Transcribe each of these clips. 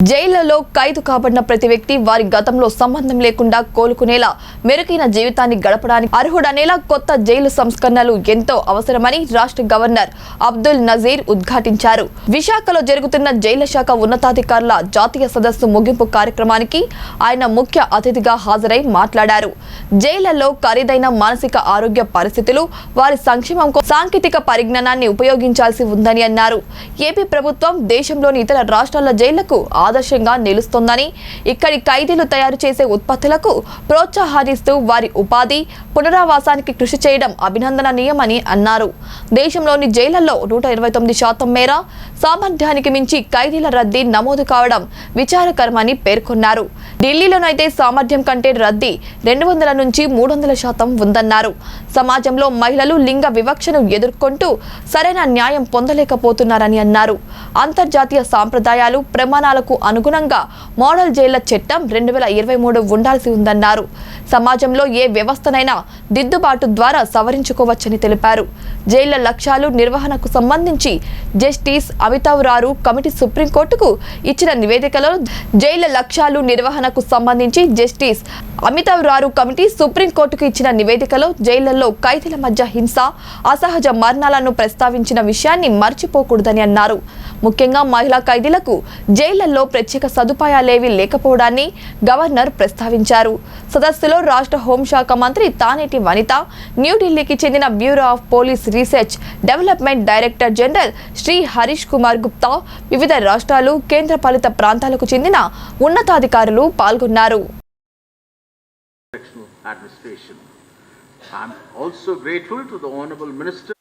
జైళ్లలో ఖైదు కాబడిన ప్రతి వ్యక్తి వారి గతంలో సంబంధం లేకుండా కోలుకునేలా మెరుగైన జీవితాన్ని గడపడానికి అర్హుడనేలా కొత్త జైలు సంస్కరణలు ఎంతో అవసరమని రాష్ట్ర గవర్నర్ అబ్దుల్ నజీర్ ఉద్ఘాటించారు. విశాఖలో జరుగుతున్న జైళ్ల శాఖ ఉన్నతాధికారుల జాతీయ సదస్సు ముగింపు కార్యక్రమానికి ఆయన ముఖ్య అతిథిగా హాజరై మాట్లాడారు. జైళ్లలో ఖరీదైన మానసిక ఆరోగ్య పరిస్థితులు, వారి సంక్షేమం కోసం సాంకేతిక పరిజ్ఞానాన్ని ఉపయోగించాల్సి ఉందని అన్నారు. ఏపీ ప్రభుత్వం దేశంలోని ఇతర రాష్ట్రాల జైళ్లకు ఆదర్శంగా నిలుస్తోందని, ఇక్కడి ఖైదీలు తయారు చేసే ఉత్పత్తులకు ప్రోత్సాహాన్నిస్తూ వారి ఉపాధి, పునరావాసానికి కృషి చేయడం అభినందనీయమని అన్నారు. దేశంలోని జైళ్లలో 129% మేర సామర్థ్యానికి మించి ఖైదీల రద్దీ నమోదు కావడం విచారకరమని పేర్కొన్నారు. ఢిల్లీలోనైతే సామర్థ్యం కంటే రద్దీ 200 నుంచి 300% ఉందన్నారు. సమాజంలో మహిళలు లింగ వివక్షను ఎదుర్కొంటూ సరైన న్యాయం పొందలేకపోతున్నారని అన్నారు. అంతర్జాతీయ సాంప్రదాయాలు, ప్రమాణాలకు అనుగుణంగా మోడల్ జైళ్ల చట్టం 2023 ఉండాల్సి ఉందన్నారు. సమాజంలో ఏ వ్యవస్థనైనా దిద్దుబాటు ద్వారా సవరించుకోవచ్చని తెలిపారు. జైళ్ల లక్ష్యాలు నిర్వహణకు సంబంధించి జస్టిస్ అమితావ్ రారు కమిటీ సుప్రీంకోర్టుకు ఇచ్చిన నివేదికలో జైళ్ల లక్ష్యాలు నిర్వహణకు సంబంధించి జస్టిస్ అమితావ్ రారు కమిటీ సుప్రీంకోర్టుకు ఇచ్చిన నివేదికలో జైళ్లలో ఖైదీల మధ్య హింస, అసహజ మరణాలను ప్రస్తావించిన విషయాన్ని మర్చిపోకూడదని అన్నారు. ముఖ్యంగా మహిళా ఖైదీలకు జైళ్లలో ప్రత్యేక సదుపాయాలేవీ లేకపోవడాన్ని గవర్నర్ ప్రస్తావించారు. సదస్సులో రాష్ట్ర హోంశాఖ మంత్రి తానేటి వనిత, న్యూఢిల్లీకి చెందిన bureau of police research development director general Shri Harish Kumar Gupta, వివిధ రాష్ట్రాలు, కేంద్రపాలిత ప్రాంతాలకు చెందిన ఉన్నతాధికారులు పాల్గొన్నారు. I'm also grateful to the Honorable Minister.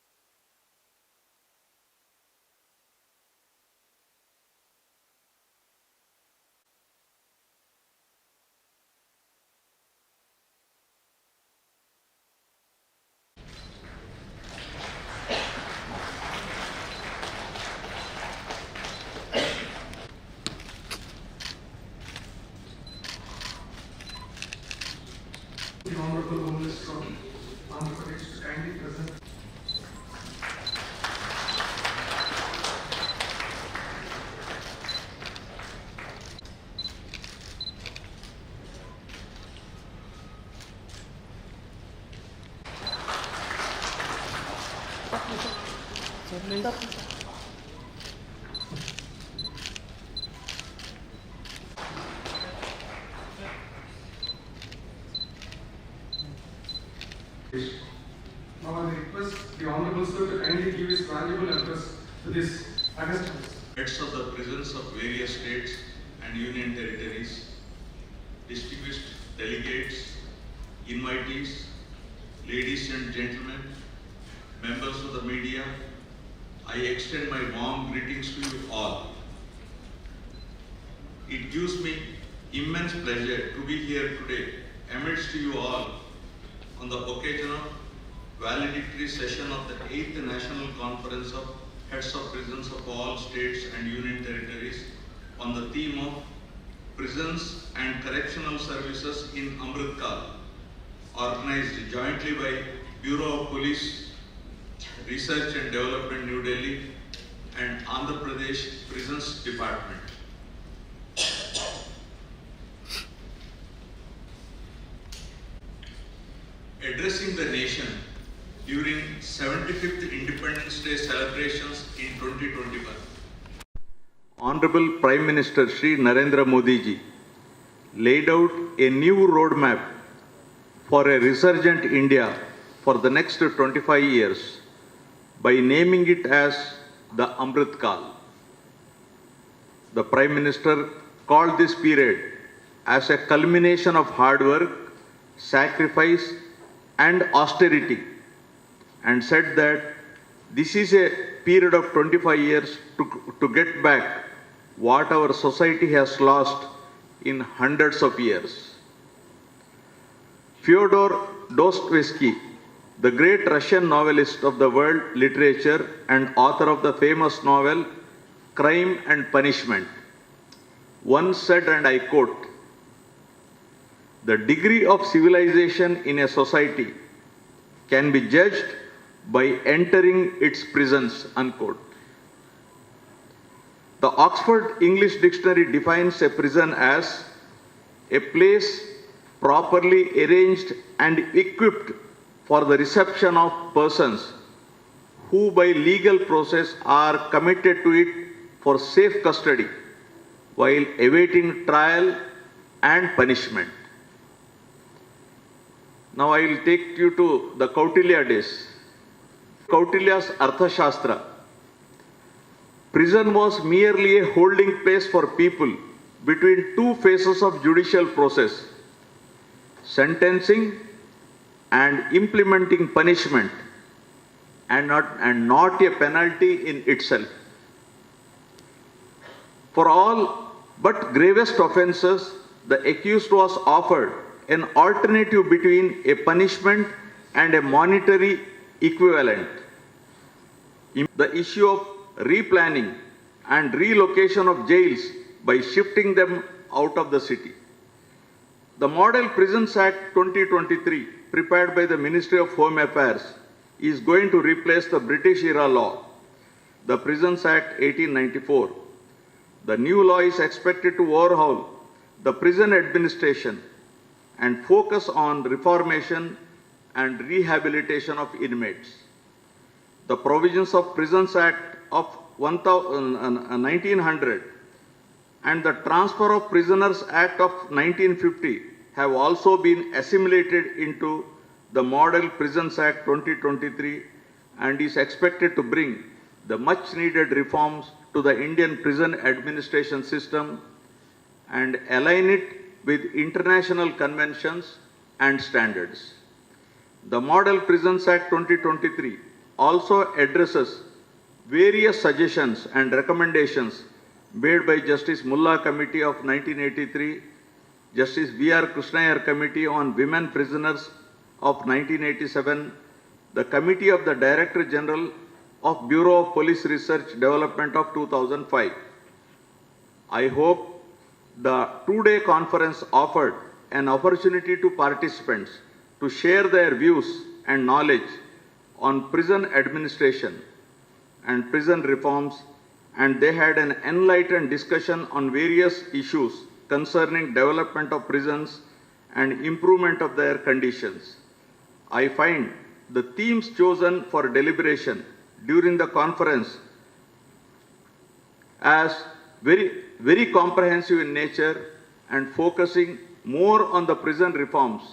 The Honorable Home Minister of Andhra Pradesh to kindly present. Now I request the Honorable Sir to kindly give his valuable address to this August House. Heads of the prisons of various states and union territories, distinguished delegates, invitees, ladies and gentlemen, members of the media, I extend my warm greetings to you all. It gives me immense pleasure to be here today amidst you all on the occasion of valedictory session of the 8th National Conference of Heads of Prisons of all states and union territories on the theme of prisons and correctional services in Amrit Kaal, organized jointly by Bureau of Police Research and Development, New Delhi, and Andhra Pradesh Prisons Department. Addressing the nation during 75th Independence Day celebrations in 2021. Honorable Prime Minister Shri Narendra Modi ji laid out a new roadmap for a resurgent India for the next 25 years by naming it as the Amrit Kaal. The Prime Minister called this period as a culmination of hard work, sacrifice and austerity, and said that this is a period of 25 years to get back what our society has lost in hundreds of years. Fyodor Dostoevsky, the great Russian novelist of the world literature and author of the famous novel Crime and Punishment, once said, and I quote, "The degree of civilization in a society can be judged by entering its prisons," unquote. The Oxford English Dictionary defines a prison as a place properly arranged and equipped for the reception of persons who by legal process are committed to it for safe custody while awaiting trial and punishment. Now I will take you to the Kautilya days. Kautilya's Arthashastra. Prison was merely a holding place for people between two phases of judicial process, sentencing and implementing punishment, and not a penalty in itself. For all but gravest offences, the accused was offered an alternative between a punishment and a monetary equivalent. The issue of replanning and relocation of jails by shifting them out of the city. The Model Prisons Act 2023, prepared by the Ministry of Home Affairs, is going to replace the British era law, the Prisons Act 1894. The new law is expected to overhaul the prison administration and focus on reformation and rehabilitation of inmates. The provisions of Prisons Act of 1900 and the Transfer of Prisoners Act of 1950 have also been assimilated into the Model Prisons Act 2023 and is expected to bring the much needed reforms to the Indian prison administration system and align it with international conventions and standards. The Model Prisons Act 2023 also addresses various suggestions and recommendations made by Justice Mulla Committee of 1983, Justice V.R. Krishnayar Committee on Women Prisoners of 1987, the Committee of the Director General of Bureau of Police Research Development of 2005. I hope the two-day conference offered an opportunity to participants to share their views and knowledge on prison administration and prison reforms, and they had an enlightened discussion on various issues concerning development of prisons and improvement of their conditions. I find the themes chosen for deliberation during the conference as very comprehensive in nature and focusing more on the prison reforms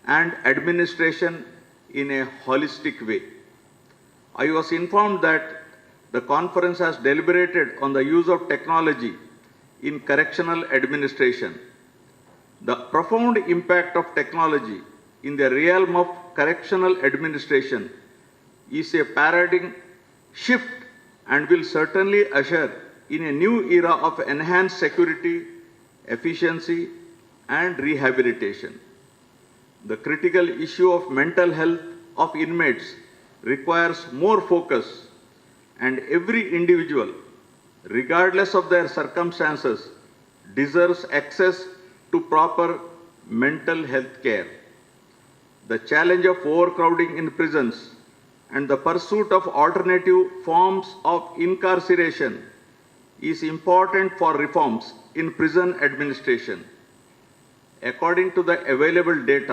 and administration in a holistic way. I was informed that the conference has deliberated on the use of technology in correctional administration. The profound impact of technology in the realm of correctional administration is a paradigm shift and will certainly usher in a new era of enhanced security, efficiency, and rehabilitation. The critical issue of mental health of inmates requires more focus, and every individual, regardless of their circumstances, deserves access to proper mental health care. The challenge of overcrowding in prisons and the pursuit of alternative forms of incarceration is important for reforms in prison administration. According to the available data,